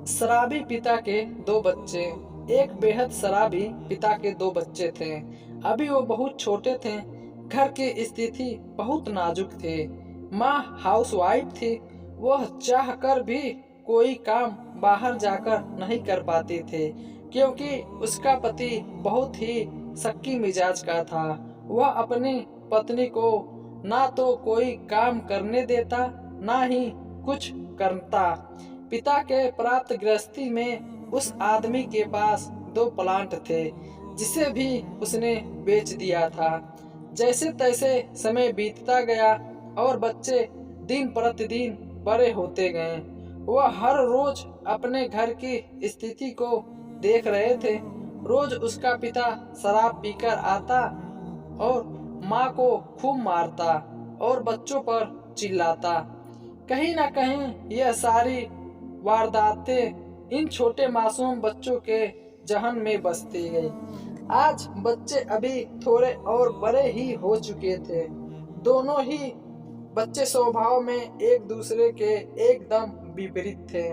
शराबी पिता के दो बच्चे। एक बेहद शराबी पिता के दो बच्चे थे। अभी वो बहुत छोटे थे। घर की स्थिति बहुत नाजुक थी। माँ हाउसवाइफ थी। वह चाह कर भी कोई काम बाहर जाकर नहीं कर पाती थी, क्योंकि उसका पति बहुत ही शक्की मिजाज का था। वह अपनी पत्नी को ना तो कोई काम करने देता, ना ही कुछ करता। पिता के प्राप्त गृहस्थी में उस आदमी के पास दो प्लांट थे, जिसे भी उसने बेच दिया था। जैसे तैसे समय बीतता गया और बच्चे दिन प्रतिदिन बड़े होते गए। वह हर रोज अपने घर की स्थिति को देख रहे थे। रोज उसका पिता शराब पीकर आता और माँ को खूब मारता और बच्चों पर चिल्लाता। कहीं न कहीं यह सारी वारदातें इन छोटे मासूम बच्चों के जहन में बसती गई। आज बच्चे अभी थोड़े और बड़े ही हो चुके थे। दोनों ही बच्चे स्वभाव में एक दूसरे के एकदम विपरीत थे।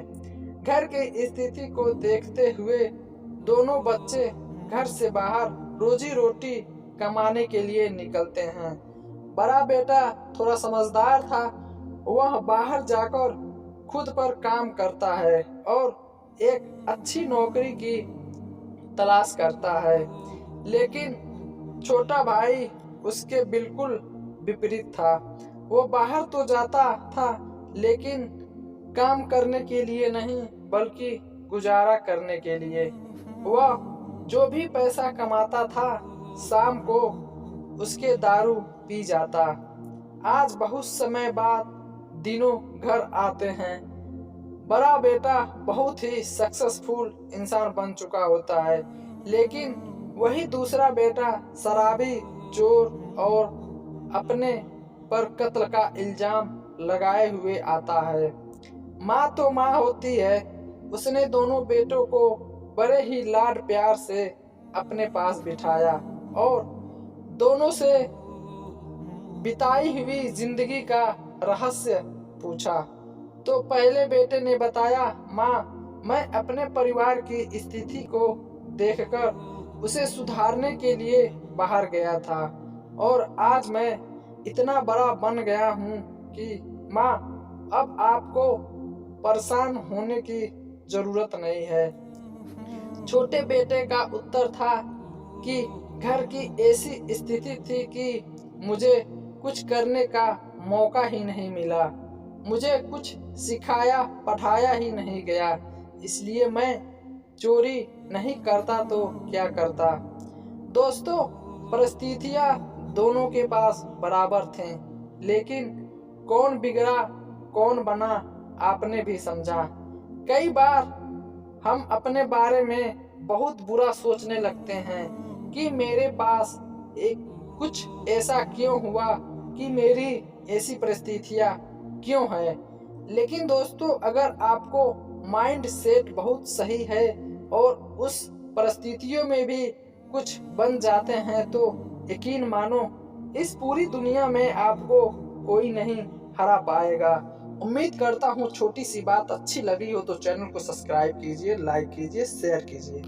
घर की स्थिति को देखते हुए दोनों बच्चे घर से बाहर रोजी रोटी कमाने के लिए निकलते हैं। बड़ा बेटा थोड़ा समझदार था। वह बाहर जाकर खुद पर काम करता है और एक अच्छी नौकरी की तलाश करता है। लेकिन छोटा भाई उसके बिल्कुल विपरीत था। वो बाहर तो जाता था, लेकिन काम करने के लिए नहीं, बल्कि गुजारा करने के लिए। वह जो भी पैसा कमाता था, शाम को उसके दारू पी जाता। आज बहुत समय बाद दिनों घर आते हैं। बड़ा बेटा बहुत ही सक्सेसफुल इंसान बन चुका होता है, लेकिन वही दूसरा बेटा शराबी, चोर और अपने पर कत्ल का इल्जाम लगाए हुए आता है। माँ तो माँ होती है। उसने दोनों बेटों को बड़े ही लाड प्यार से अपने पास बिठाया और दोनों से बिताई हुई जिंदगी का रहस्य पूछा। तो पहले बेटे ने बताया, माँ, मैं अपने परिवार की स्थिति को देखकर उसे सुधारने के लिए बाहर गया था और आज मैं इतना बड़ा बन गया हूँ कि माँ, अब आपको परेशान होने की जरूरत नहीं है। छोटे बेटे का उत्तर था कि घर की ऐसी स्थिति थी कि मुझे कुछ करने का मौका ही नहीं मिला। मुझे कुछ सिखाया पढ़ाया ही नहीं गया, इसलिए मैं चोरी नहीं करता तो क्या करता। दोस्तों, परिस्थितियाँ दोनों के पास बराबर थे, लेकिन कौन बिगड़ा कौन बना आपने भी समझा। कई बार हम अपने बारे में बहुत बुरा सोचने लगते हैं कि मेरे पास एक कुछ ऐसा क्यों हुआ, कि मेरी ऐसी परिस्थितियाँ क्यों है। लेकिन दोस्तों, अगर आपको माइंड सेट बहुत सही है और उस परिस्थितियों में भी कुछ बन जाते हैं, तो यकीन मानो इस पूरी दुनिया में आपको कोई नहीं हरा पाएगा। उम्मीद करता हूँ छोटी सी बात अच्छी लगी हो तो चैनल को सब्सक्राइब कीजिए, लाइक कीजिए, शेयर कीजिए।